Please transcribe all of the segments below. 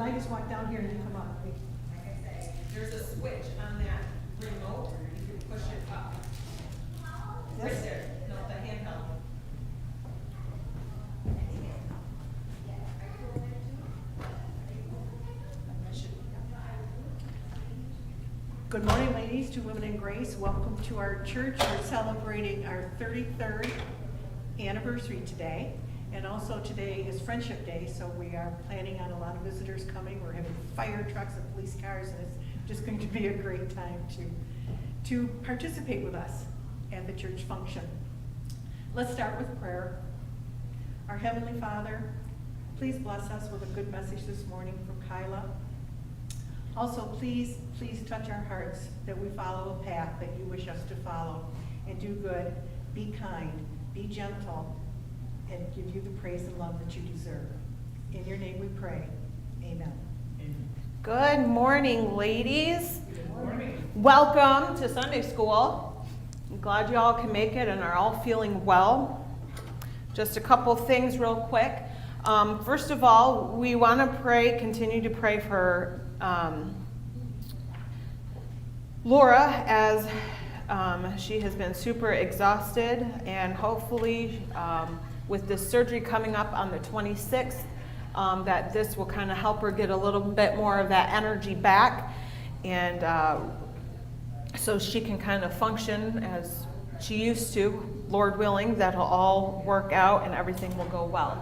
because I just walked down here and didn't come up. Like I say, there's a switch on that remote, you can push it up. Right Yes? there, no, the handheld. Good morning, ladies, to Women in Grace. Welcome to our church. We're celebrating our 33rd anniversary today. And also today is Friendship Day, so we are planning on a lot of visitors coming. We're having fire trucks and police cars, and it's just going to be a great time to participate with us at the church function. Let's start with prayer. Our Heavenly Father, please bless us with a good message this morning from Kyla. Also, please touch our hearts that we follow a path that you wish us to follow and do good, be kind, be gentle, and give you the praise and love that you deserve. In your name we pray. Amen. Good morning, ladies. Good morning. Welcome to Sunday school. I'm glad you all can make it and are all feeling well. Just a couple things real quick. First of all, we want to continue to pray for Laura, as she has been super exhausted, and hopefully with this surgery coming up on the 26th, that this will kind of help her get a little bit more of that energy back, and so she can kind of function as she used to. Lord willing, that'll all work out and everything will go well.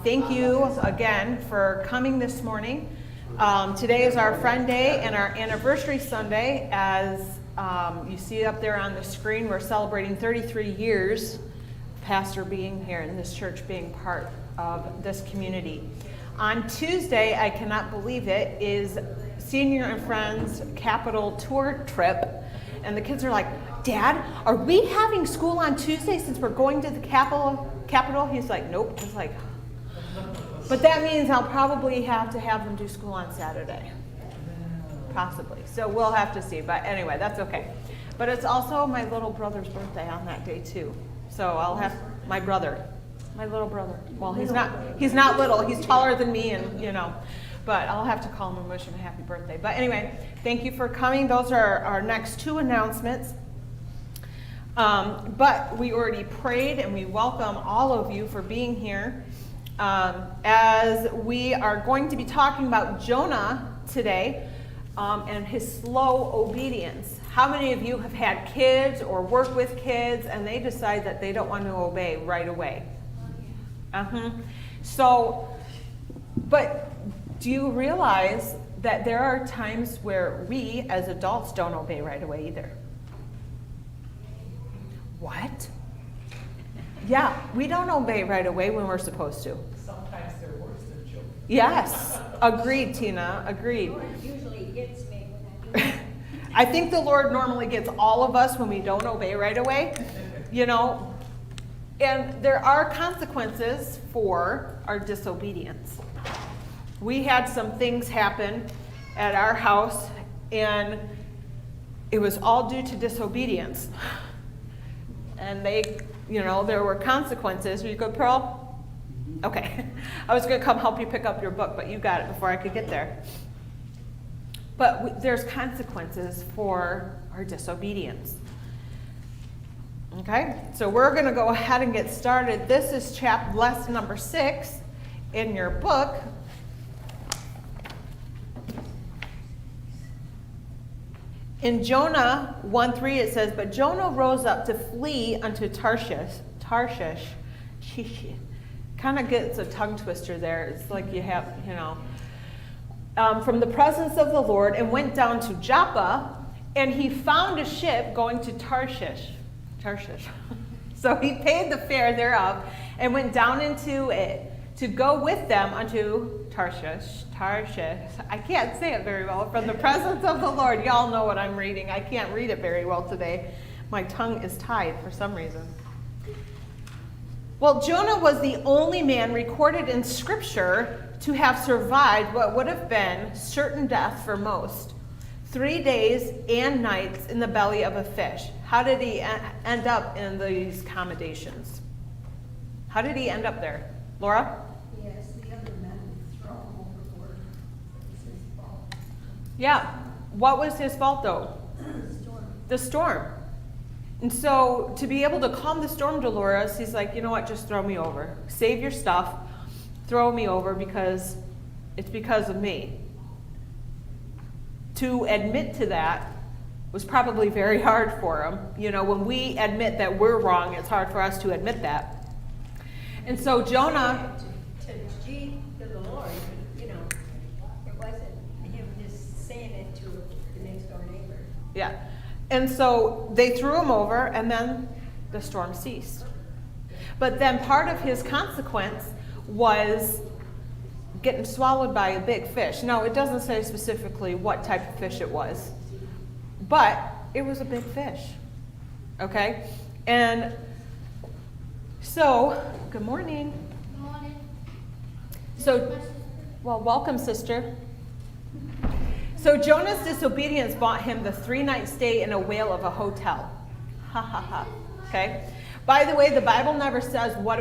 Thank you again for coming this morning. Today is our Friend Day and our Anniversary Sunday. As you see up there on the screen, we're celebrating 33 years, Pastor being here and this church being part of this community. On Tuesday, I cannot believe it, is Senior and Friends Capital Tour trip. And the kids are like, Dad, are we having school on Tuesday since we're going to the Capitol? He's like, nope. He's like, but that means I'll probably have to have them do school on Saturday. Possibly. So we'll have to see. But anyway, that's okay. But it's also my little brother's birthday on that day too. So I'll have my little brother. Well, he's not little. He's taller than me, and but I'll have to call him and wish him a happy birthday. But anyway, thank you for coming. Those are our next two announcements. But we already prayed, and we welcome all of you for being here. As we are going to be talking about Jonah today and his slow obedience. How many of you have had kids or work with kids and they decide that they don't want to obey right away? So, but do you realize that there are times where we as adults don't obey right away either? What? Yeah, we don't obey right away when we're supposed to. Sometimes they're worse than children. Yes, agreed, Tina, agreed. The Lord usually gets me when I do that. I think the Lord normally gets all of us when we don't obey right away, and there are consequences for our disobedience. We had some things happen at our house, and it was all due to disobedience. And there were consequences. Are you good, Pearl? Okay. I was going to come help you pick up your book, but you got it before I could get there. But there's consequences for our disobedience. Okay? So we're going to go ahead and get started. This is lesson number 6 in your book. In Jonah 1:3 it says, but Jonah rose up to flee unto Tarshish. Kind of gets a tongue twister there. It's like you have, from the presence of the Lord, and went down to Joppa, and he found a ship going to Tarshish. So he paid the fare thereof, and went down into it to go with them unto Tarshish. I can't say it very well. From the presence of the Lord. Y'all know what I'm reading. I can't read it very well today. My tongue is tied for some reason. Well, Jonah was the only man recorded in Scripture to have survived what would have been certain death for most. 3 days and nights in the belly of a fish. How did he end up in these accommodations? How did he end up there? Laura? Yes, the other men throw him overboard. Yeah. What was his fault though? Storm. The storm. And so to be able to calm the storm, Dolores, he's like, you know what, just throw me over. Save your stuff, throw me over because it's because of me. To admit to that was probably very hard for him. You know, when we admit that we're wrong, it's hard for us to admit that. And so Jonah, To the Lord, you know, it wasn't him just saying it to the next door neighbor. yeah. And so they threw him over and then the storm ceased. But then part of his consequence was getting swallowed by a big fish. Now, it doesn't say specifically what type of fish it was, but it was a big fish. Okay? And so, good morning. So, well, welcome, sister. So Jonah's disobedience bought him the 3-night stay in a whale of a hotel. Ha ha ha. Okay? By the way, the Bible never says what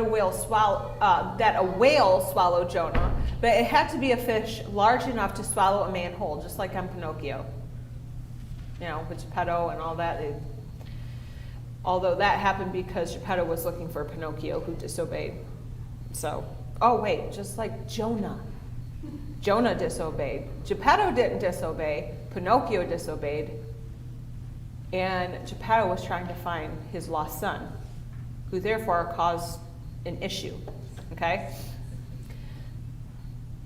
that a whale swallowed Jonah, but it had to be a fish large enough to swallow a man whole, just like on Pinocchio. You know, with Geppetto and all that. Although that happened because Geppetto was looking for Pinocchio, who disobeyed. So, oh wait, just like Jonah. Jonah disobeyed. Geppetto didn't disobey. Pinocchio disobeyed. And Geppetto was trying to find his lost son, who therefore caused an issue. Okay?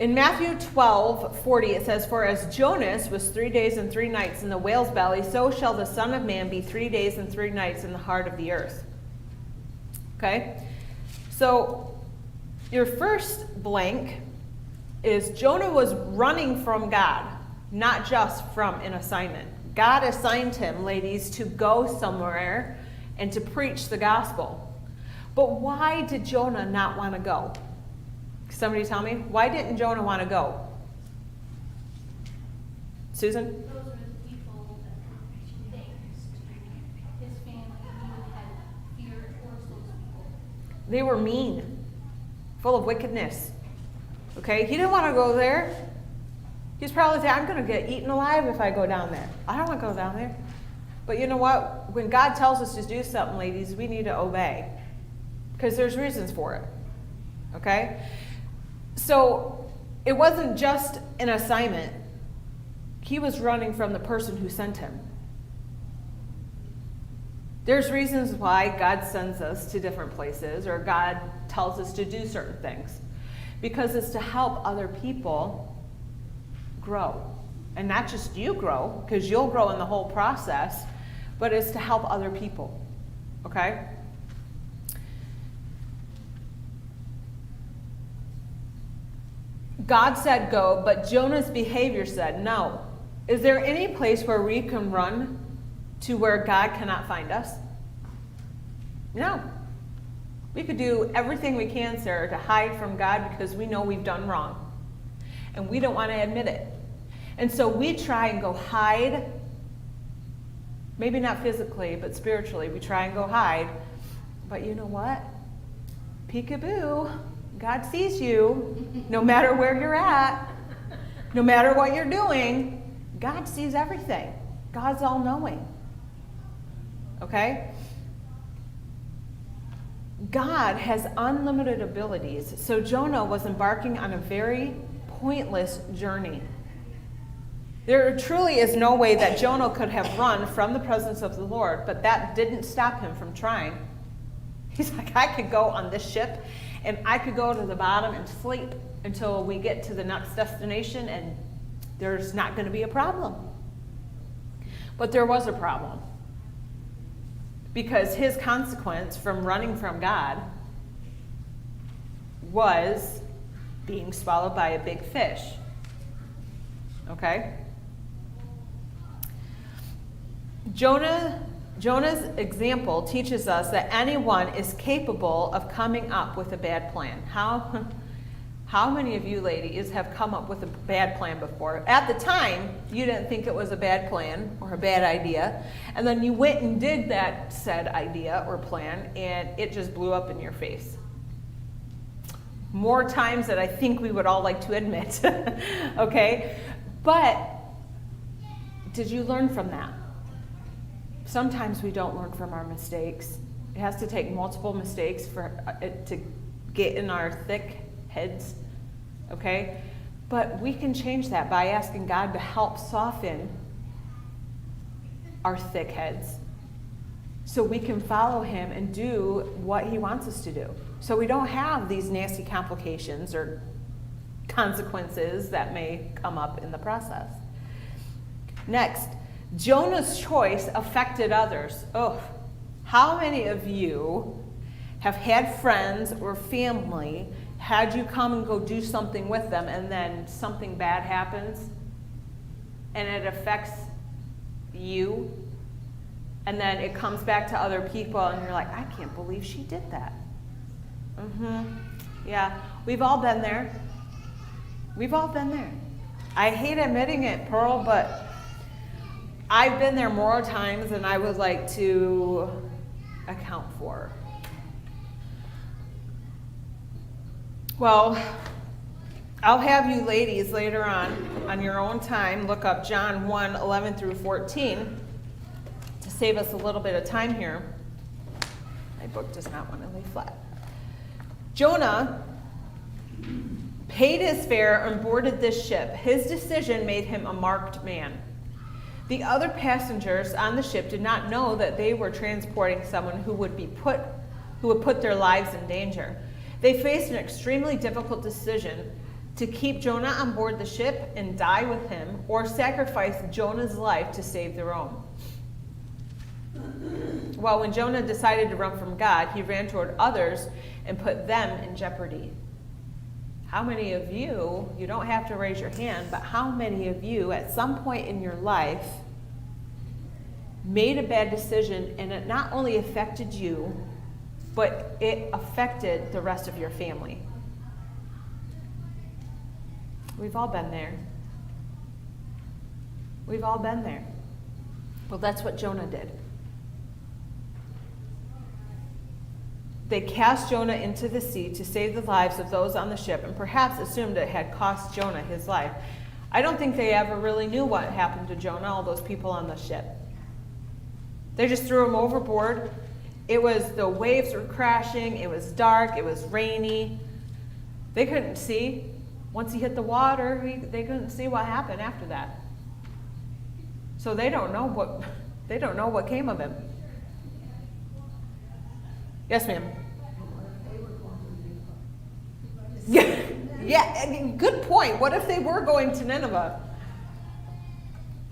In Matthew 12:40, it says, "For as Jonas was 3 days and 3 nights in the whale's belly, so shall the Son of Man be 3 days and 3 nights in the heart of the earth." Okay? So, your first blank is Jonah was running from God, not just from an assignment. God assigned him, ladies, to go somewhere and to preach the gospel. But why did Jonah not want to go? Somebody tell me, why didn't Jonah want to go? Susan? Those were the people that his family, he had fear towards those people. They were mean, full of wickedness. Okay, he didn't want to go there. He's probably saying, I'm going to get eaten alive if I go down there. I don't want to go down there. But you know what? When God tells us to do something, ladies, we need to obey. Because there's reasons for it. Okay? So it wasn't just an assignment. He was running from the person who sent him. There's reasons why God sends us to different places or God tells us to do certain things. Because it's to help other people grow. And not just you grow, because you'll grow in the whole process, but it's to help other people. Okay? God said go, but Jonah's behavior said no. Is there any place where we can run to where God cannot find us? No. We could do everything we can, Sarah, to hide from God because we know we've done wrong. And we don't want to admit it. And so we try and go hide, maybe not physically, but spiritually. We try and go hide. But you know what? Peekaboo. God sees you no matter where you're at, no matter what you're doing. God sees everything. God's all-knowing. Okay? God has unlimited abilities, so Jonah was embarking on a very pointless journey. There truly is no way that Jonah could have run from the presence of the Lord, but that didn't stop him from trying. He's like, I could go on this ship, and I could go to the bottom and sleep until we get to the next destination, and there's not going to be a problem. But there was a problem. Because his consequence from running from God was being swallowed by a big fish. Okay? Jonah's example teaches us that anyone is capable of coming up with a bad plan. How many of you ladies have come up with a bad plan before? At the time, you didn't think it was a bad plan or a bad idea, and then you went and did that said idea or plan, and it just blew up in your face. More times than I think we would all like to admit, okay? But Did you learn from that? Sometimes we don't learn from our mistakes. It has to take multiple mistakes for it to get in our thick heads, okay? But we can change that by asking God to help soften our thick heads so we can follow him and do what he wants us to do. So we don't have these nasty complications or consequences that may come up in the process. Next, Jonah's choice affected others. Oh, how many of you have had friends or family, had you come and go do something with them, and then something bad happens, and it affects you, and then it comes back to other people, and you're like, I can't believe she did that. Yeah, we've all been there. We've all been there. I hate admitting it, Pearl, but I've been there more times than I would like to account for. Well, I'll have you ladies later on your own time, look up John 1:11 through 14 to save us a little bit of time here. My book does not want to lay flat. Jonah paid his fare and boarded this ship. His decision made him a marked man. The other passengers on the ship did not know that they were transporting someone who would put their lives in danger. They faced an extremely difficult decision to keep Jonah on board the ship and die with him, or sacrifice Jonah's life to save their own. Well, when Jonah decided to run from God, he ran toward others and put them in jeopardy. How many of you don't have to raise your hand, but how many of you at some point in your life made a bad decision and it not only affected you, but it affected the rest of your family? We've all been there. We've all been there. Well, that's what Jonah did. They cast Jonah into the sea to save the lives of those on the ship, and perhaps assumed it had cost Jonah his life. I don't think they ever really knew what happened to Jonah, all those people on the ship. They just threw him overboard. The waves were crashing, it was dark, it was rainy. They couldn't see. Once he hit the water, they couldn't see what happened after that. So they don't know what came of him. Yes, ma'am. Yeah, good point. What if they were going to Nineveh?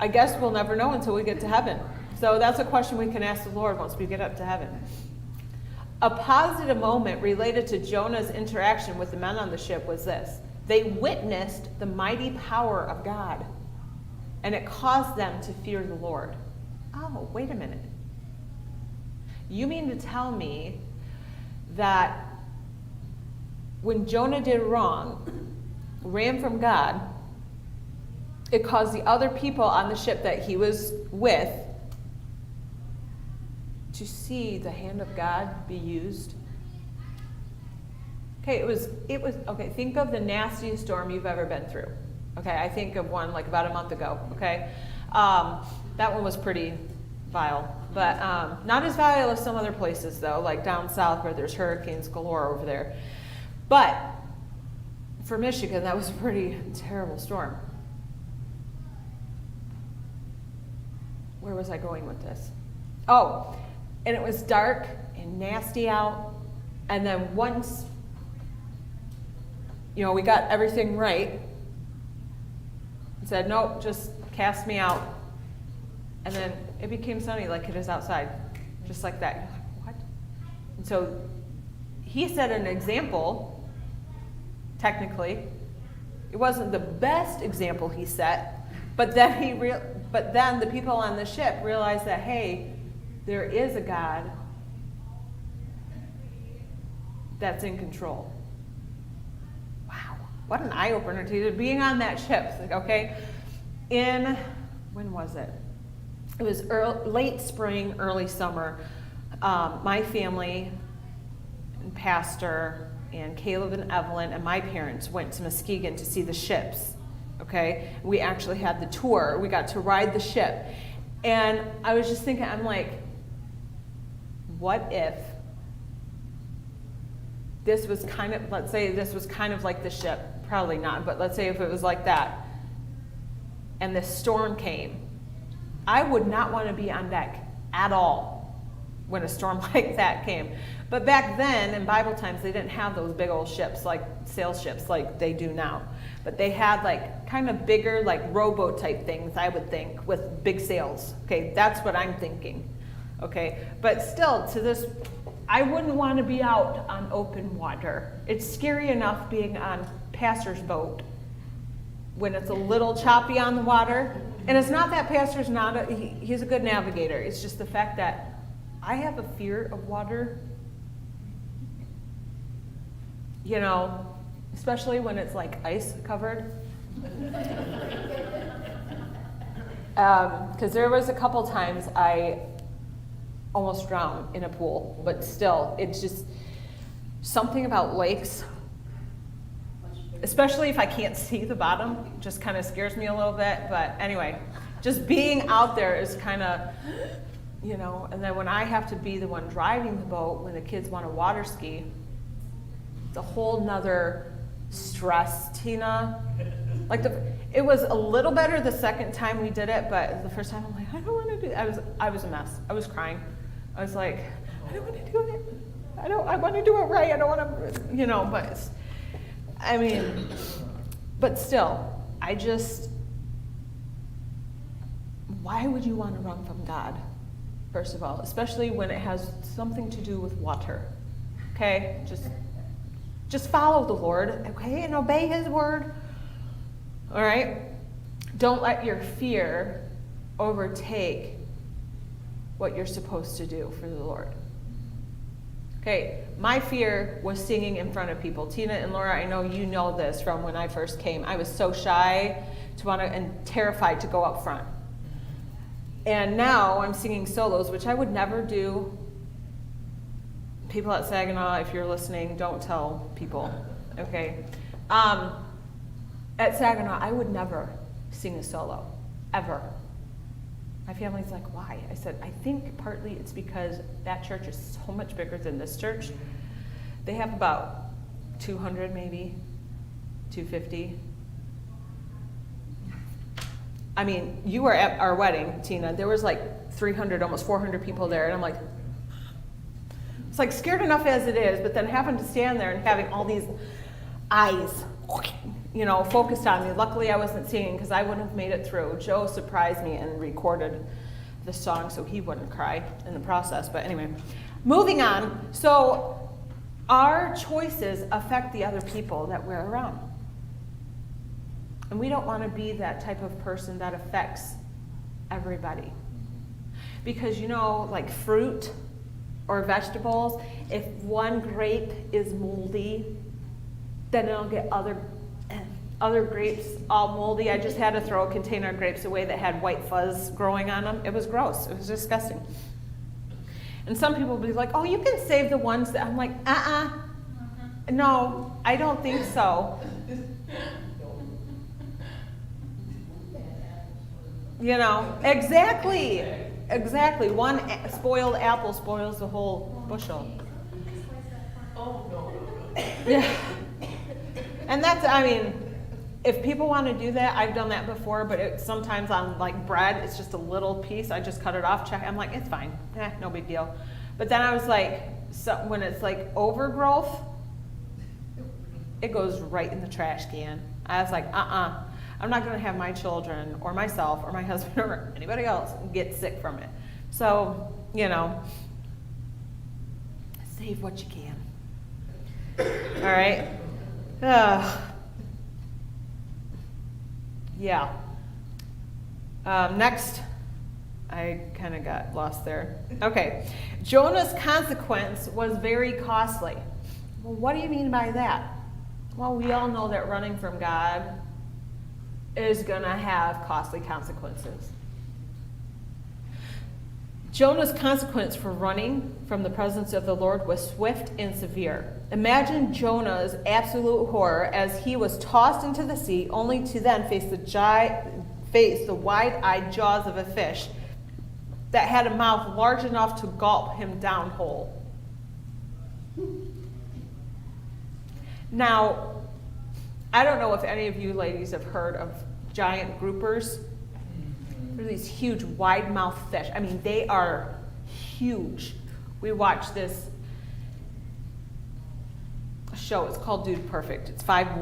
I guess we'll never know until we get to heaven. So that's a question we can ask the Lord once we get up to heaven. A positive moment related to Jonah's interaction with the men on the ship was this. They witnessed the mighty power of God, and it caused them to fear the Lord. Oh, wait a minute. You mean to tell me that when Jonah did wrong, ran from God, it caused the other people on the ship that he was with to see the hand of God be used? Okay, it was okay, think of the nastiest storm you've ever been through. Okay, I think of one like about a month ago, okay? That one was pretty vile, but not as vile as some other places though, like down south where there's hurricanes galore over there. But for Michigan, that was a pretty terrible storm. Where was I going with this? Oh, and it was dark and nasty out, and then once, we got everything right, and said, nope, just cast me out. And then it became sunny like it is outside, just like that. You're like, what? And so he set an example, technically. It wasn't the best example he set, but then the people on the ship realized that, hey, there is a God that's in control. Wow, what an eye-opener to being on that ship. Like, okay, when was it? It was late spring, early summer. My family and pastor and Caleb and Evelyn and my parents went to Muskegon to see the ships okay? We actually had the tour. We got to ride the ship. And I was just thinking, I'm like, what if this was kind of, let's say this was kind of like the ship, probably not, but let's say if it was like that, and this storm came, I would not want to be on deck at all when a storm like that came. But back then, in Bible times, they didn't have those big old ships, like sail ships, like they do now. But they had like kind of bigger, like rowboat type things, I would think, with big sails. Okay, that's what I'm thinking. Okay, but still, to this, I wouldn't want to be out on open water. It's scary enough being on pastor's boat when it's a little choppy on the water. And it's not that pastor's not, he's a good navigator. It's just the fact that I have a fear of water, you know, especially when it's like ice covered. Because there was a couple times I almost drowned in a pool, but still, it's just something about lakes, especially if I can't see the bottom, just kind of scares me a little bit. But anyway, just being out there is kind of, you know, and then when I have to be the one driving the boat when the kids want to water ski, it's a whole nother stress, Tina. Like it was a little better the second time we did it, but the first time I'm like, I don't want to do it. I was a mess. I was crying. I was like, I don't want to do it. I want to do it right. I don't want to, you know, but it's, I mean, but still, I just, why would you want to run from God, first of all, especially when it has something to do with water, okay? Just follow the Lord, okay, and obey his word, all right? Don't let your fear overtake what you're supposed to do for the Lord. Okay, my fear was singing in front of people. Tina and Laura, I know you know this from when I first came. I was so shy and terrified to go up front. And now I'm singing solos, which I would never do. People at Saginaw, if you're listening, don't tell people, okay? At Saginaw, I would never sing a solo, ever. My family's like, why? I said, I think partly it's because that church is so much bigger than this church. They have about 200 maybe, 250. I mean, you were at our wedding, Tina. There was like 300, almost 400 people there. And I'm like, it's like scared enough as it is, but then having to stand there and having all these eyes, you know, focused on me. Luckily, I wasn't singing because I wouldn't have made it through. Joe surprised me and recorded the song so he wouldn't cry in the process. But anyway, moving on. So our choices affect the other people that we're around. And we don't want to be that type of person that affects everybody. Because, you know, like fruit or vegetables, if one grape is moldy, then it'll get other grapes all moldy. I just had to throw a container of grapes away that had white fuzz growing on them. It was gross. It was disgusting. And some people will be like, oh, you can save the ones that, I'm like, no, I don't think so. You know, exactly. One spoiled apple spoils the whole bushel. Oh, no. Yeah. And that's, I mean, if people want to do that, I've done that before, but sometimes on like bread, it's just a little piece. I just cut it off, check. I'm like, it's fine. No big deal. But then I was like, so when it's like overgrowth, it goes right in the trash can. I was like, I'm not going to have my children or myself or my husband or anybody else get sick from it. So, you know, save what you can. All right. Yeah. Next, I kind of got lost there. Okay. Jonah's consequence was very costly. Well, what do you mean by that? Well, we all know that running from God is going to have costly consequences. Jonah's consequence for running from the presence of the Lord was swift and severe. Imagine Jonah's absolute horror as he was tossed into the sea, only to then face the wide-eyed jaws of a fish that had a mouth large enough to gulp him down whole. Now, I don't know if any of you ladies have heard of giant groupers. They're these huge wide-mouthed fish. I mean, they are huge. We watched this show. It's called Dude Perfect. It's 5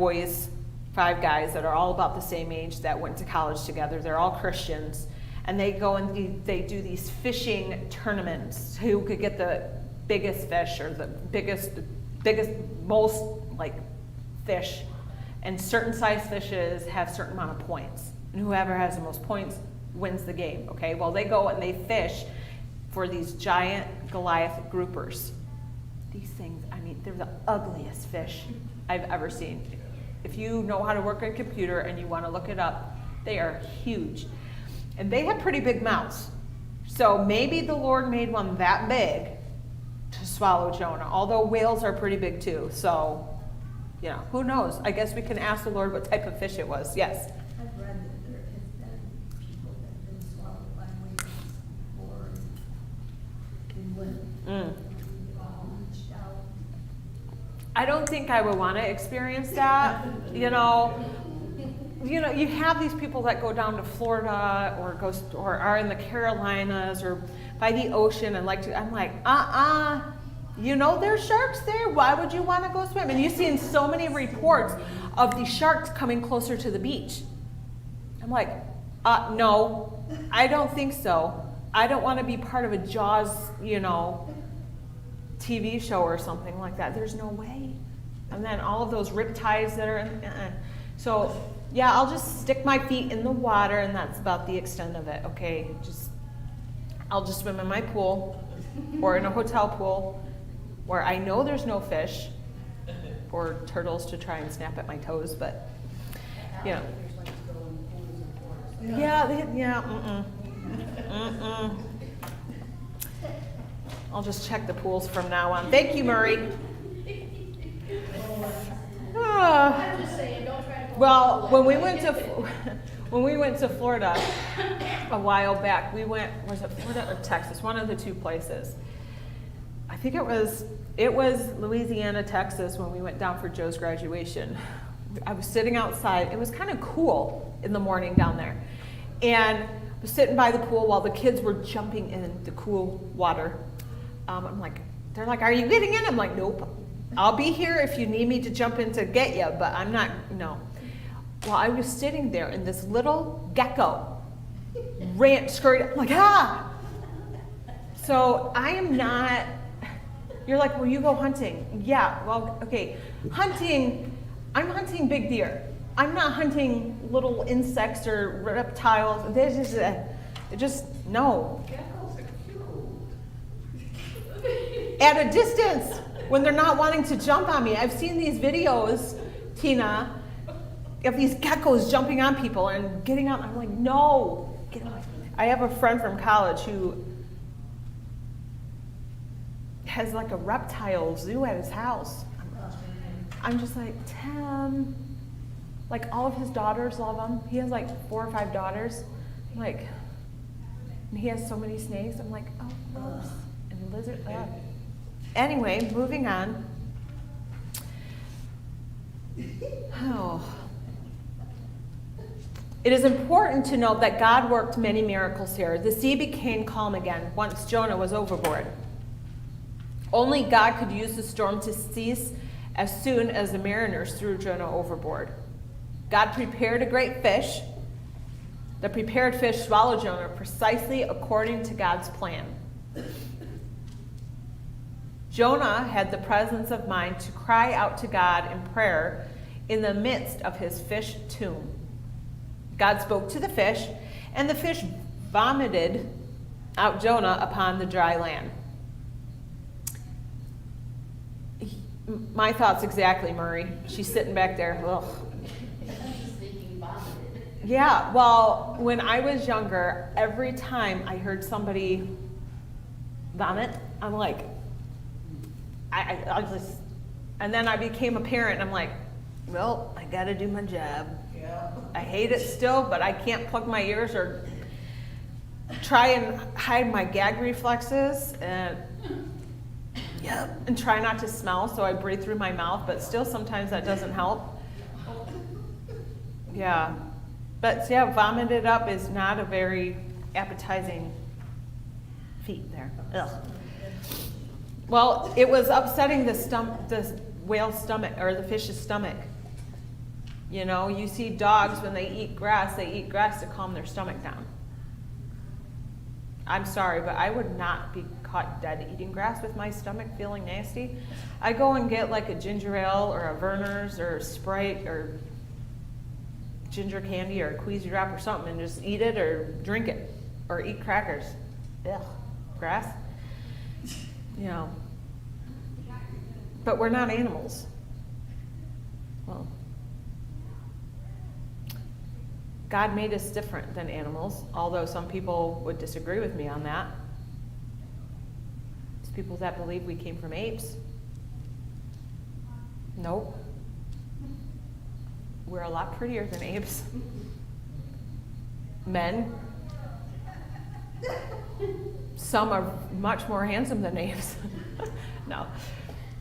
guys that are all about the same age that went to college together. They're all Christians. And they go and they do these fishing tournaments. Who could get the biggest fish or the biggest, most like fish. And certain size fishes have certain amount of points. And whoever has the most points wins the game, okay? Well, they go and they fish for these giant Goliath groupers. These things, I mean, they're the ugliest fish I've ever seen. If you know how to work a computer and you want to look it up, they are huge. And they have pretty big mouths. So maybe the Lord made one that big to swallow Jonah, although whales are pretty big too. So, you know, who knows? I guess we can ask the Lord what type of fish it was. Yes? I've read that there has been people that have been swallowed by whales or in women. Reached out. I don't think I would want to experience that. You know, you have these people that go down to Florida or are in the Carolinas or by the ocean and like to. I'm like, you know there's sharks there. Why would you want to go swim? And you've seen so many reports of these sharks coming closer to the beach. I'm like, no, I don't think so. I don't want to be part of a Jaws, TV show or something like that. There's no way. And then all of those riptides that are in. So, yeah, I'll just stick my feet in the water, and that's about the extent of it, okay? I'll just swim in my pool or in a hotel pool where I know there's no fish or turtles to try and snap at my toes, but, Yeah, I'll just check the pools from now on. Thank you, Murray. I'm just saying, don't try to. Well, when we went to Florida a while back, was it Florida or Texas? One of the two places. I think it was Louisiana, Texas when we went down for Joe's graduation. I was sitting outside. It was kind of cool in the morning down there. And I was sitting by the pool while the kids were jumping in the cool water. They're like, are you getting in? I'm like, nope. I'll be here if you need me to jump in to get you, but I'm not, no. Well, I was sitting there and this little gecko scurried, I'm like, ah! So I am not, you're like, well, you go hunting. Yeah, well, okay. I'm hunting big deer. I'm not hunting little insects or reptiles. No. Geckos are cute. At a distance, when they're not wanting to jump on me. I've seen these videos, Tina, of these geckos jumping on people and getting on. I'm like, no, get away. I have a friend from college who has like a reptile zoo at his house. I'm just like, Tim, like all of his daughters love him. He has like 4 or 5 daughters. I'm like, and he has so many snakes. I'm like, oh, gross. And lizard. Anyway, moving on. Oh. It is important to note that God worked many miracles here. The sea became calm again once Jonah was overboard. Only God could use the storm to cease as soon as the mariners threw Jonah overboard. God prepared a great fish. The prepared fish swallowed Jonah precisely according to God's plan. Jonah had the presence of mind to cry out to God in prayer in the midst of his fish tomb. God spoke to the fish, and the fish vomited out Jonah upon the dry land. My thoughts exactly, Murray. She's sitting back there. Ugh. I'm just thinking vomited. Yeah, well, when I was younger, every time I heard somebody vomit. I'm like, I just, and then I became a parent. I'm like, well, I got to do my job. Yeah. I hate it still, but I can't plug my ears or try and hide my gag reflexes and and try not to smell, so I breathe through my mouth, but still sometimes that doesn't help. Yeah. But yeah, vomited up is not a very appetizing feat there. Ugh. Well, it was upsetting the whale's stomach, or the fish's stomach. You know, you see dogs when they eat grass to calm their stomach down. I'm sorry, but I would not be caught dead eating grass with my stomach feeling nasty. I go and get like a ginger ale or a Verner's or a Sprite or ginger candy or a Queasy Drop or something and just eat it or drink it or eat crackers. Ugh, grass. You know. But we're not animals. Well, God made us different than animals, although some people would disagree with me on that. There's people that believe we came from apes. Nope. We're a lot prettier than apes. Men. Some are much more handsome than apes. No.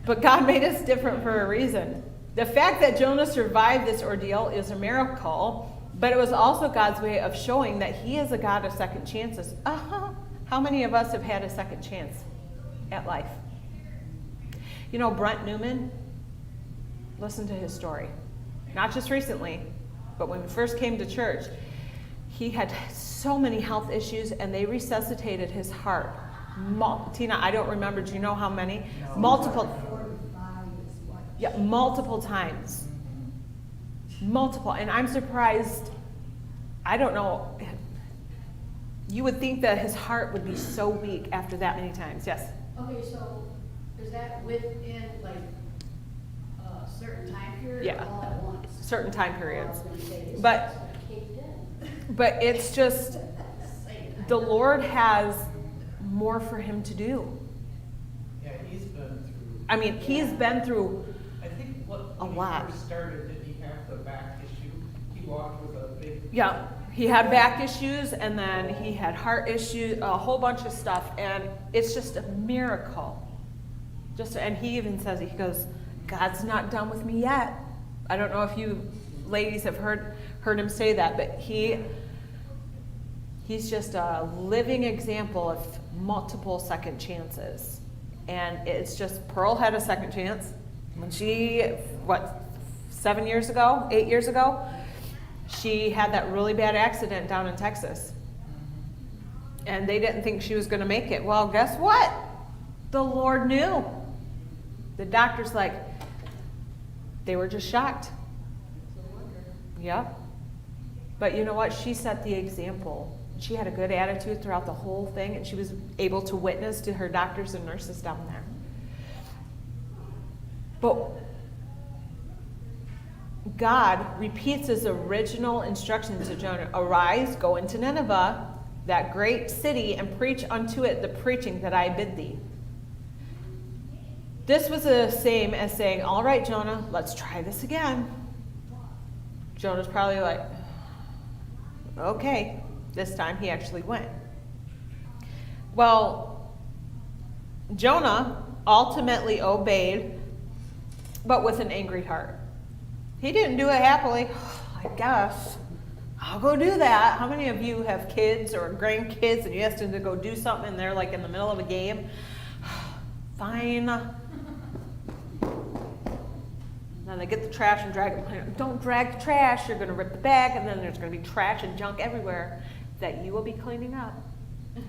But God made us different for a reason. The fact that Jonah survived this ordeal is a miracle. But it was also God's way of showing that he is a God of second chances. How many of us have had a second chance at life? You know, Brent Newman, listen to his story. Not just recently, but when we first came to church, he had so many health issues and they resuscitated his heart. Tina, I don't remember. Do you know how many? No. Multiple. 45 is what. Yeah, multiple times. Multiple, and I'm surprised, I don't know, you would think that his heart would be so weak after that many times. Yes? Okay, so is that within like a certain time period Yeah. or all at once? Certain time periods. I was gonna say, it's But- just like caved in. But it's just, Same. the Lord has more for him to do. Yeah, he's been through. I mean, he's been through, I think A when lot. he first started, did he have the back issue? He walked with a big. yeah, he had back issues and then he had heart issues, a whole bunch of stuff, and it's just a miracle. And he even says, he goes, God's not done with me yet. I don't know if you ladies have heard him say that, but he's just a living example of multiple second chances. And it's just, Pearl had a second chance. When she, 7 years ago, 8 years ago, she had that really bad accident down in Texas. And they didn't think she was going to make it. Well, guess what? The Lord knew. The doctor's like, they were just shocked. Yeah. But you know what? She set the example. She had a good attitude throughout the whole thing, and she was able to witness to her doctors and nurses down there. But God repeats his original instructions to Jonah. Arise, go into Nineveh, that great city, and preach unto it the preaching that I bid thee. This was the same as saying, all right, Jonah, let's try this again. Jonah's probably like, okay. This time he actually went. Well, Jonah ultimately obeyed, but with an angry heart. He didn't do it happily. I guess I'll go do that. How many of you have kids or grandkids and you ask them to go do something and they're like in the middle of a game? Fine. Then they get the trash and drag it. Don't drag the trash. You're going to rip the bag, and then there's going to be trash and junk everywhere that you will be cleaning up. And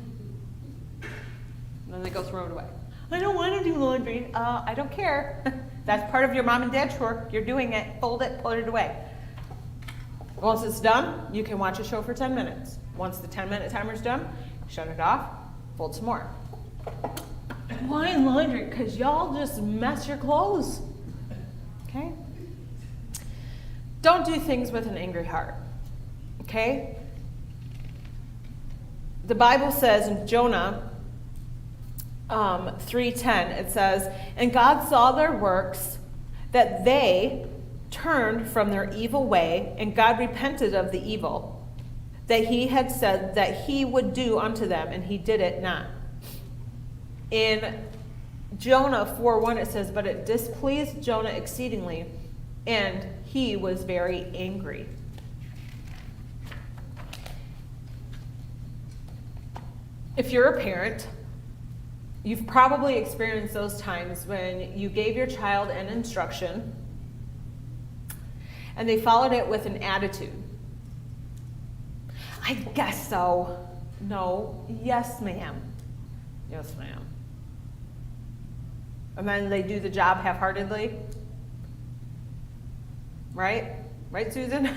then they go throw it away. I don't want to do laundry. I don't care. That's part of your mom and dad's chore. You're doing it. Fold it, put it away. Once it's done, you can watch a show for 10 minutes. Once the 10-minute timer's done, shut it off, fold some more. Why laundry? Because y'all just mess your clothes. Okay? Don't do things with an angry heart. Okay? The Bible says in Jonah 3:10, it says, "And God saw their works, that they turned from their evil way, and God repented of the evil that he had said that he would do unto them, and he did it not." In Jonah 4:1 it says, "But it displeased Jonah exceedingly, and he was very angry." If you're a parent, you've probably experienced those times when you gave your child an instruction and they followed it with an attitude. "I guess so." "No." "Yes, ma'am." "Yes, ma'am." And then they do the job half-heartedly. Right? Right, Susan?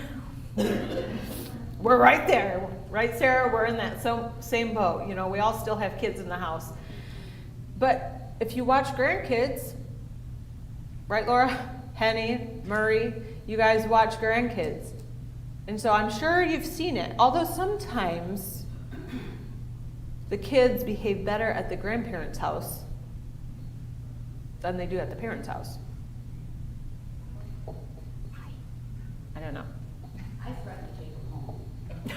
We're right there. Right, Sarah? We're in that same boat. You know, we all still have kids in the house. But if you watch grandkids, right, Laura? Henny, Murray, you guys watch grandkids. And so I'm sure you've seen it. Although sometimes the kids behave better at the grandparents' house than they do at the parents' house. I don't know. I threaten to take them home. You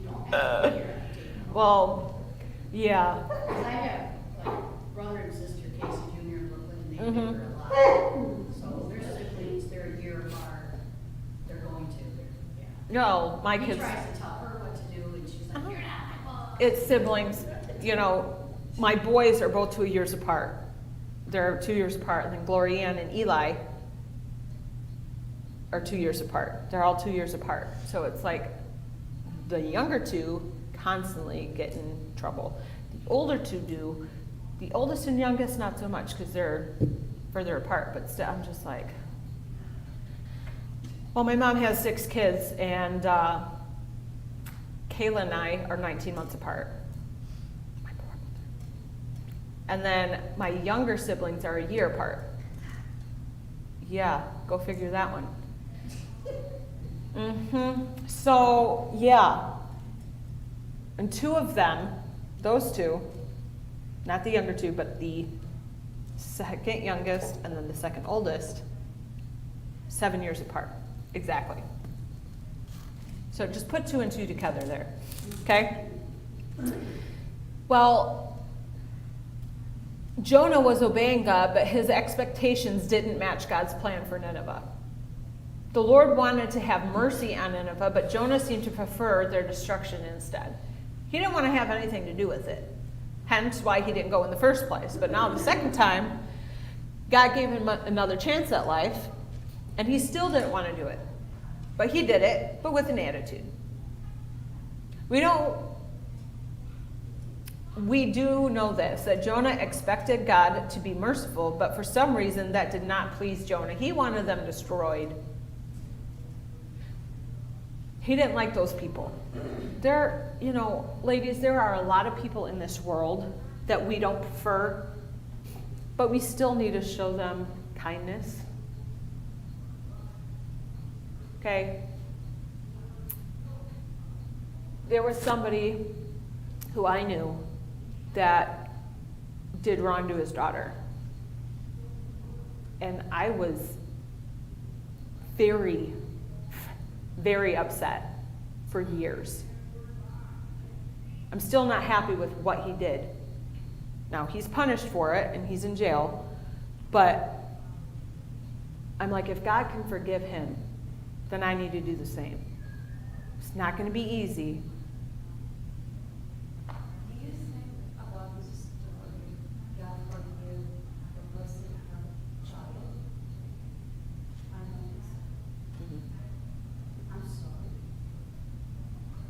don't have to be here, I take them home. Well, yeah. Because I have, like, brother and sister, Casey Jr. in Brooklyn, and they Mhm. differ a lot. So their siblings, they're a year apart, they're going to, yeah. No, my He kids, tries to tell her what to do, and she's like, "You're not my mom." it's siblings. You know, my boys are both 2 years apart. They're 2 years apart. And then Gloria Ann and Eli are 2 years apart. They're all 2 years apart. So it's like the younger two constantly get in trouble. The older two do. The oldest and youngest, not so much because they're further apart. But still, I'm just like, well, my mom has 6 kids, and Kayla and I are 19 months apart. My poor mother. And then my younger siblings are a year apart. Yeah, go figure that one. So, yeah. And 2 of them, those 2, not the younger 2, but the second youngest and then the second oldest, 7 years apart. Exactly. So just put 2 and 2 together there. Okay? Well, Jonah was obeying God, but his expectations didn't match God's plan for Nineveh. The Lord wanted to have mercy on Nineveh, but Jonah seemed to prefer their destruction instead. He didn't want to have anything to do with it. Hence why he didn't go in the first place. But now the second time, God gave him another chance at life, and he still didn't want to do it. But he did it, but with an attitude. We do know this, that Jonah expected God to be merciful, but for some reason that did not please Jonah. He wanted them destroyed. He didn't like those people. Ladies, there are a lot of people in this world that we don't prefer, but we still need to show them kindness. Okay? There was somebody who I knew that did wrong to his daughter. And I was very, very upset for years. I'm still not happy with what he did. Now, he's punished for it and he's in jail, but I'm like, if God can forgive him, then I need to do the same. It's not going to be easy. Do you think about this story, God forgive the person her child? I know this. I'm sorry.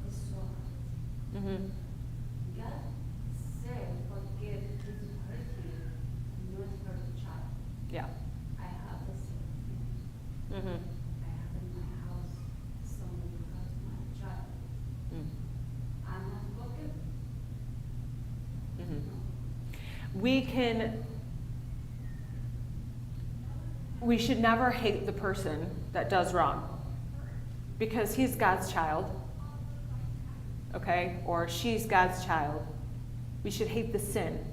It's so hard. Mm-hmm. God said forgive his hurt you, not hurt the child. Yeah. I have the same thing. Mm-hmm. I have in my house somebody hurt my child. I'm not forgiven. We should never hate the person that does wrong, because he's God's child, okay, or she's God's child, We should hate the sin.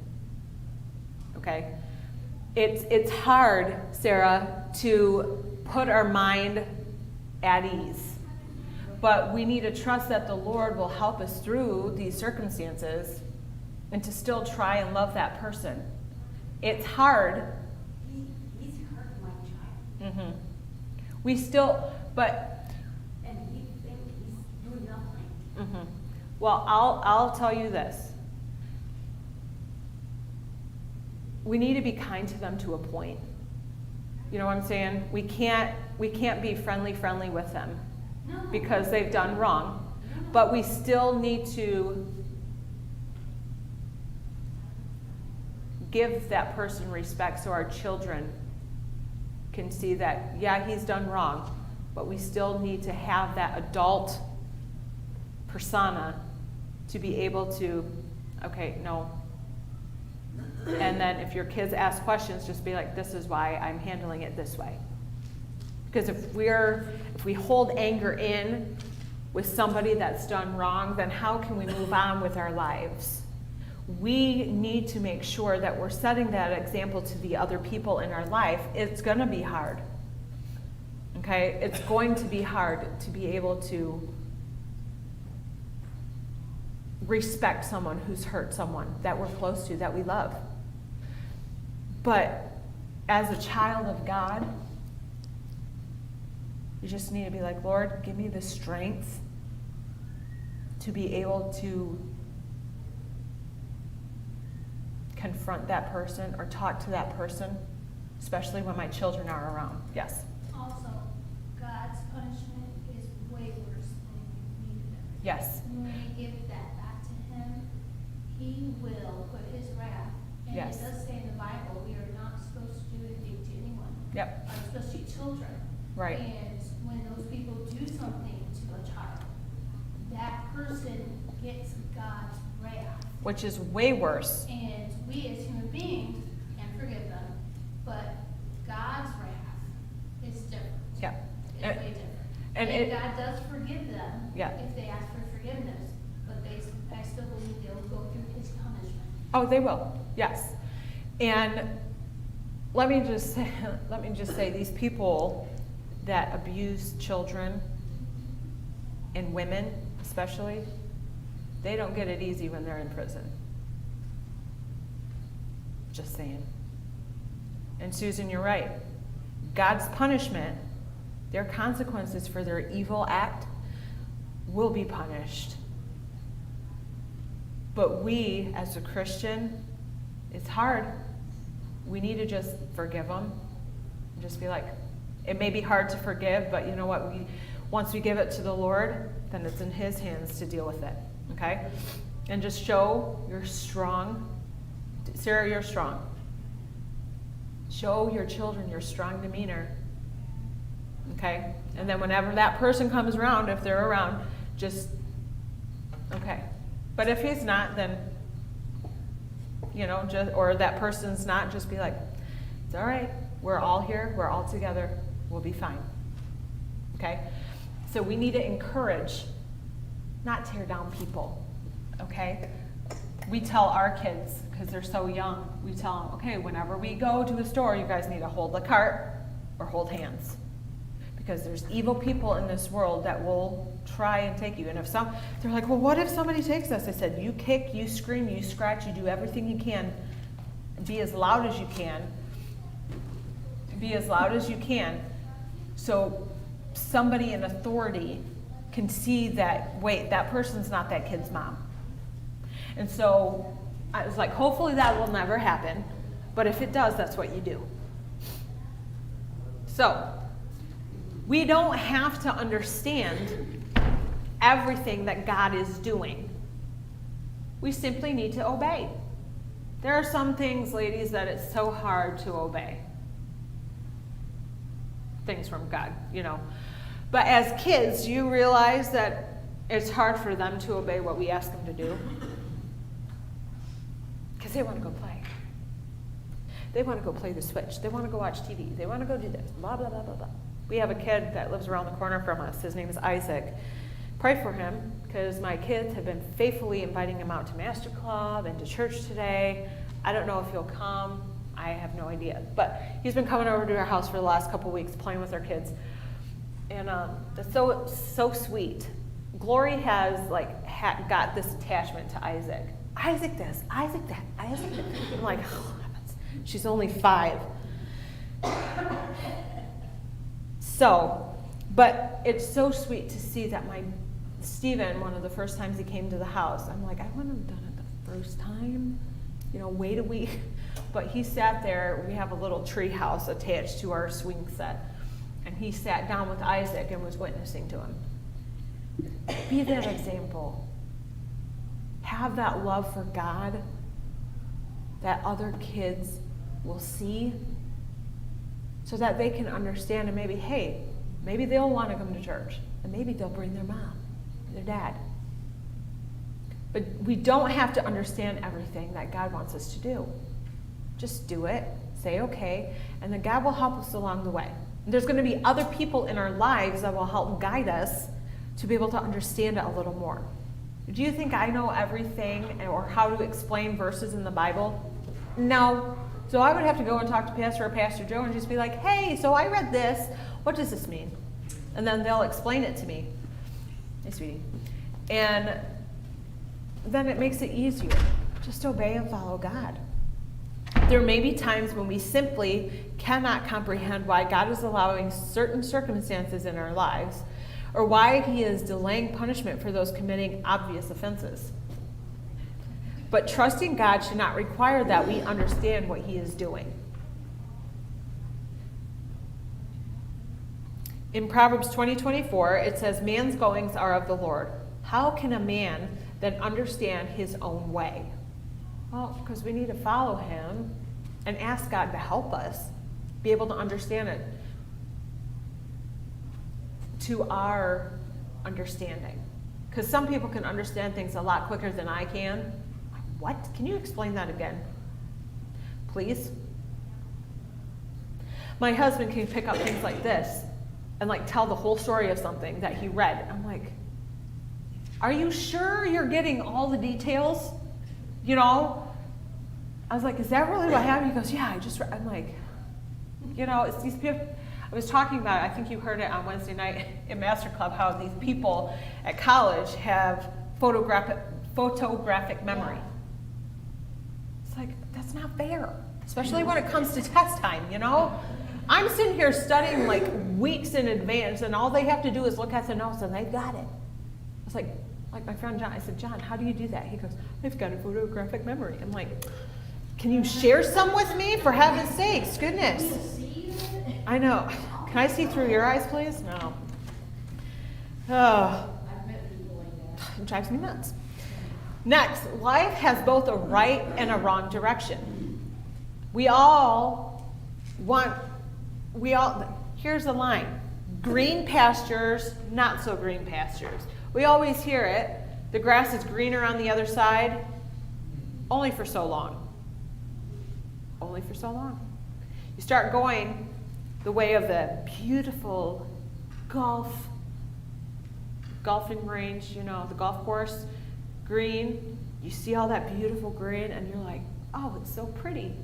Okay? It's hard, Sarah, to put our mind at ease. But we need to trust that the Lord will help us through these circumstances and to still try and love that person. It's hard. He's hurt my child, Mm-hmm. We still, but and he think he's doing nothing. mm-hmm. Well, I'll tell you this. We need to be kind to them to a point. You know what I'm saying? We can't be friendly with them because they've done wrong. But we still need to give that person respect so our children can see that, yeah, he's done wrong, but we still need to have that adult persona to be able to, okay, no. And then if your kids ask questions, just be like, this is why I'm handling it this way. Because if we hold anger in with somebody that's done wrong, then how can we move on with our lives? We need to make sure that we're setting that example to the other people in our life. It's going to be hard. Okay? It's going to be hard to be able to respect someone who's hurt someone that we're close to, that we love. But as a child of God, you just need to be like, Lord, give me the strength to be able to confront that person or talk to that person, especially when my children are around. Yes? Also, God's punishment is way worse than we needed it. Yes. When we give that back to him, he will put his wrath. And Yes. it does say in the Bible, we are not supposed to do anything to anyone. Yep. Especially children. Right. And when those people do something to a child, that person gets God's wrath. Which is way worse. And we as human beings can forgive them, but God's wrath is different. Yeah. It's And- way different. and And it- God does forgive them Yeah. if they ask for forgiveness, but I still believe they'll go through his punishment. Oh, they will. Yes. And let me just say these people that abuse children and women especially, they don't get it easy when they're in prison. Just saying. And Susan, you're right. God's punishment, their consequences for their evil act will be punished. But we, as a Christian, it's hard. We need to just forgive them. And just be like, it may be hard to forgive, but you know what? Once we give it to the Lord, then it's in his hands to deal with it. Okay? And just show you're strong. Sarah, you're strong. Show your children your strong demeanor. Okay? And then whenever that person comes around, if they're around, just, okay. But if he's not, then, or that person's not, just be like, it's all right. We're all here. We're all together. We'll be fine. Okay? So we need to encourage, not tear down people. Okay? We tell our kids, because they're so young, we tell them, okay, whenever we go to a store, you guys need to hold the cart or hold hands. Because there's evil people in this world that will try and take you. And they're like, well, what if somebody takes us? I said, you kick, you scream, you scratch, you do everything you can. Be as loud as you can. Be as loud as you can. So somebody in authority can see that, wait, that person's not that kid's mom. And so I was like, hopefully that will never happen. But if it does, that's what you do. So, we don't have to understand everything that God is doing. We simply need to obey. There are some things, ladies, that it's so hard to obey. Things from God, But as kids, you realize that it's hard for them to obey what we ask them to do. Because they want to go play. They want to go play the Switch. They want to go watch TV. They want to go do this. Blah, blah, blah, blah, blah. We have a kid that lives around the corner from us. His name is Isaac. Pray for him, because my kids have been faithfully inviting him out to Master Club and to church today. I don't know if he'll come. I have no idea. But he's been coming over to our house for the last couple weeks, playing with our kids. And it's so sweet. Glory has got this attachment to Isaac. Isaac this, Isaac that, Isaac that. I'm like, oh, she's only 5. But it's so sweet to see that my Stephen, one of the first times he came to the house, I'm like, I wouldn't have done it the first time. Wait a week. But he sat there. We have a little tree house attached to our swing set. And he sat down with Isaac and was witnessing to him. Be that example. Have that love for God that other kids will see so that they can understand and maybe they'll want to come to church and maybe they'll bring their mom, their dad. But we don't have to understand everything that God wants us to do. Just do it, say okay, and then God will help us along the way. And there's going to be other people in our lives that will help guide us to be able to understand it a little more. Do you think I know everything or how to explain verses in the Bible? No. So I would have to go and talk to Pastor or Pastor Joe and just be like, hey, so I read this. What does this mean? And then they'll explain it to me. Hey, sweetie. And then it makes it easier. Just obey and follow God. There may be times when we simply cannot comprehend why God is allowing certain circumstances in our lives or why he is delaying punishment for those committing obvious offenses. But trusting God should not require that we understand what he is doing. In Proverbs 20:24, it says, man's goings are of the Lord. How can a man then understand his own way? Well, because we need to follow him and ask God to help us be able to understand it to our understanding. Because some people can understand things a lot quicker than I can. What? Can you explain that again? Please? My husband can pick up things like this and tell the whole story of something that he read. I'm like, are you sure you're getting all the details? I was like, is that really what happened? He goes, yeah, I'm like, it's these people. I was talking about, I think you heard it on Wednesday night in Master Club, how these people at college have photographic memory. It's like, that's not fair, especially when it comes to test time, I'm sitting here studying weeks in advance, and all they have to do is look at the notes, and they've got it. It's like my friend John, I said, John, how do you do that? He goes, I've got a photographic memory. I'm like, can you share some with me, for heaven's sakes? Goodness. I know. Can I see through your eyes, please? No. Oh, I've met people like that. it drives me nuts. Next, life has both a right and a wrong direction. Here's the line. Green pastures, not so green pastures. We always hear it. The grass is greener on the other side. Only for so long. Only for so long. You start going the way of the beautiful golfing range, the golf course, green. You see all that beautiful green and you're like, oh, it's so pretty.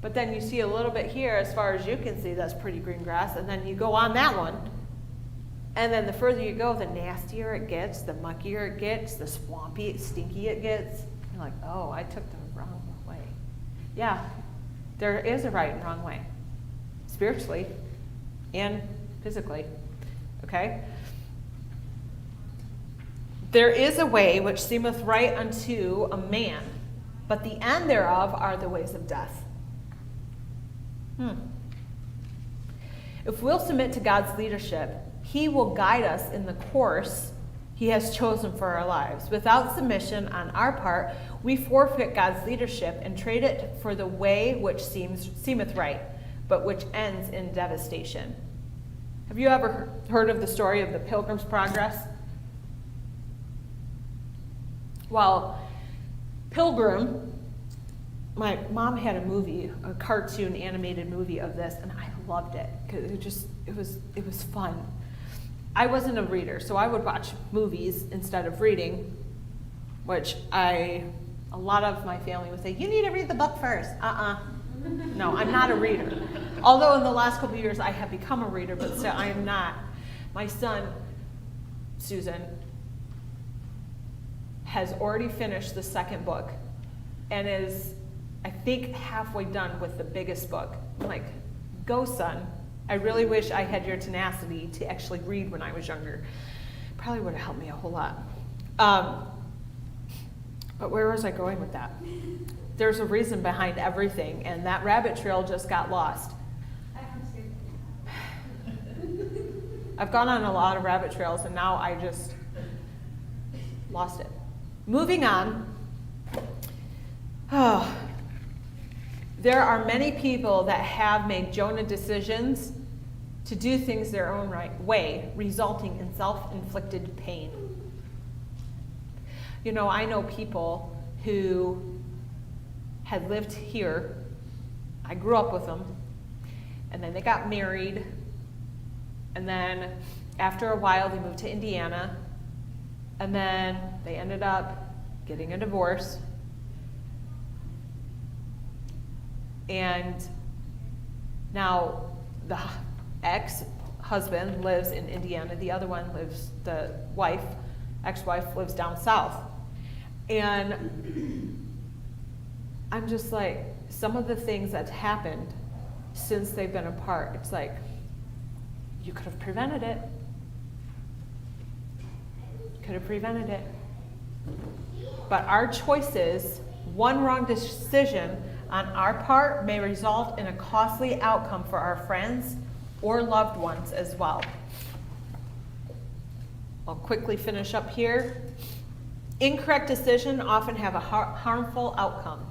But then you see a little bit here, as far as you can see, that's pretty green grass, and then you go on that one. And then the further you go, the nastier it gets, the muckier it gets, the stinky it gets. You're like, oh, I took the wrong way. Yeah, there is a right and wrong way, spiritually and physically, okay? There is a way which seemeth right unto a man, but the end thereof are the ways of death. If we'll submit to God's leadership, he will guide us in the course he has chosen for our lives. Without submission on our part, we forfeit God's leadership and trade it for the way which seemeth right, but which ends in devastation. Have you ever heard of the story of the Pilgrim's Progress? Well, Pilgrim, my mom had a cartoon animated movie of this, and I loved it because it was fun. I wasn't a reader, so I would watch movies instead of reading, which a lot of my family would say, you need to read the book first. No, I'm not a reader. Although in the last couple of years I have become a reader, but still I am not. My son, Susan, has already finished the second book and is, I think, halfway done with the biggest book. I'm like, go son. I really wish I had your tenacity to actually read when I was younger. Probably would have helped me a whole lot. But where was I going with that? There's a reason behind everything, and that rabbit trail just got lost. I've gone on a lot of rabbit trails, and now I just lost it. Moving on. Oh. There are many people that have made Jonah decisions to do things their own right way, resulting in self-inflicted pain. You know, I know people who had lived here. I grew up with them, and then they got married, and then after a while they moved to Indiana, and then they ended up getting a divorce. And now the ex-husband lives in Indiana. The other one lives, the wife, ex-wife lives down south. And I'm just like, some of the things that's happened since they've been apart, it's like, you could have prevented it. Could have prevented it. But our choices, one wrong decision on our part may result in a costly outcome for our friends or loved ones as well. I'll quickly finish up here. Incorrect decisions often have a harmful outcome.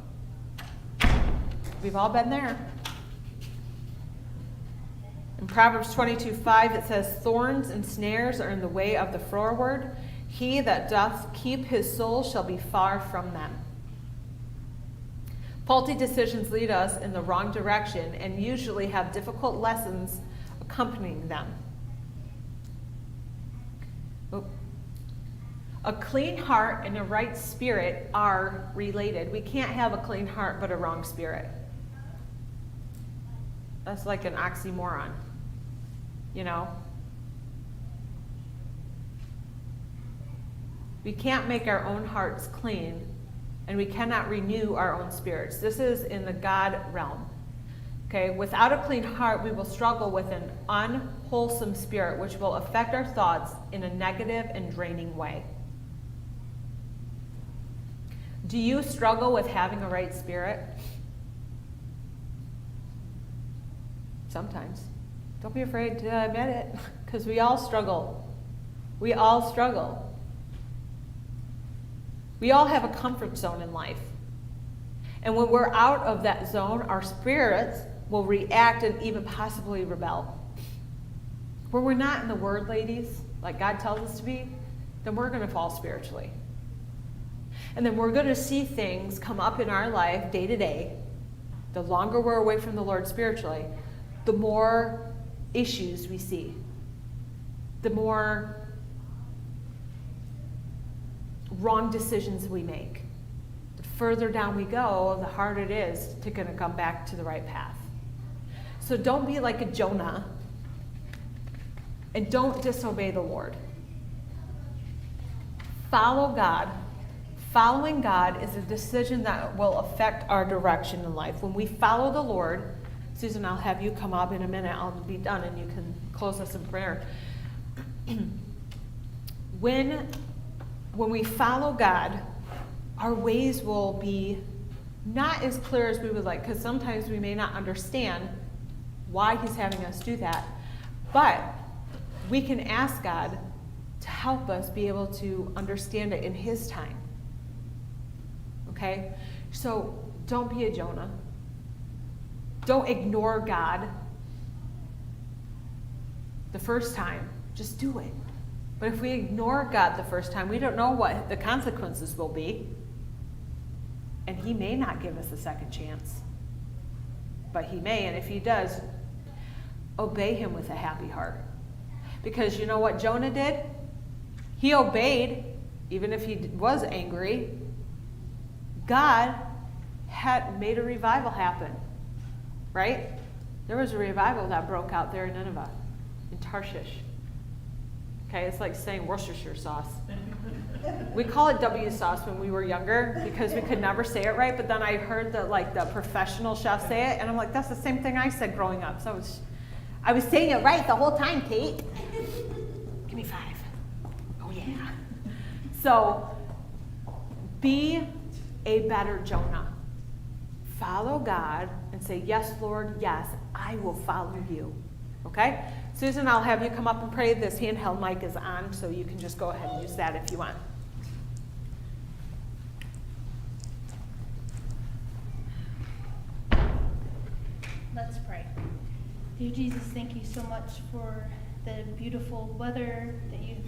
We've all been there. In Proverbs 22:5 it says, thorns and snares are in the way of the froward. He that doth keep his soul shall be far from them. Faulty decisions lead us in the wrong direction and usually have difficult lessons accompanying them. A clean heart and a right spirit are related. We can't have a clean heart but a wrong spirit. That's like an oxymoron, you know? We can't make our own hearts clean, and we cannot renew our own spirits. This is in the God realm. Okay, without a clean heart, we will struggle with an unwholesome spirit, which will affect our thoughts in a negative and draining way. Do you struggle with having a right spirit? Sometimes. Don't be afraid to admit it, because we all struggle. We all struggle. We all have a comfort zone in life. And when we're out of that zone, our spirits will react and even possibly rebel. When we're not in the Word, ladies, like God tells us to be, then we're going to fall spiritually. And then we're going to see things come up in our life day to day. The longer we're away from the Lord spiritually, the more issues we see. The more wrong decisions we make. The further down we go, the harder it is to kind of come back to the right path. So don't be like a Jonah, and don't disobey the Lord. Follow God. Following God is a decision that will affect our direction in life. When we follow the Lord, Susan, I'll have you come up in a minute. I'll be done and you can close us in prayer. When we follow God, our ways will be not as clear as we would like, because sometimes we may not understand why He's having us do that. But we can ask God to help us be able to understand it in His time. Okay? So don't be a Jonah. Don't ignore God the first time. Just do it. But if we ignore God the first time, we don't know what the consequences will be. And He may not give us a second chance. But He may, and if He does, obey Him with a happy heart. Because you know what Jonah did? He obeyed, even if he was angry. God had made a revival happen, right? There was a revival that broke out there in Nineveh, in Tarshish. Okay, it's like saying Worcestershire sauce. We call it W sauce when we were younger because we could never say it right, but then I heard the professional chef say it, and I'm like, that's the same thing I said growing up. So I was saying it right the whole time, Kate. Give me 5. Oh yeah. So be a better Jonah. Follow God and say, yes, Lord, yes, I will follow you. Okay? Susan, I'll have you come up and pray. This handheld mic is on, so you can just go ahead and use that if you want. Let's pray. Dear Jesus, thank you so much for the beautiful weather that you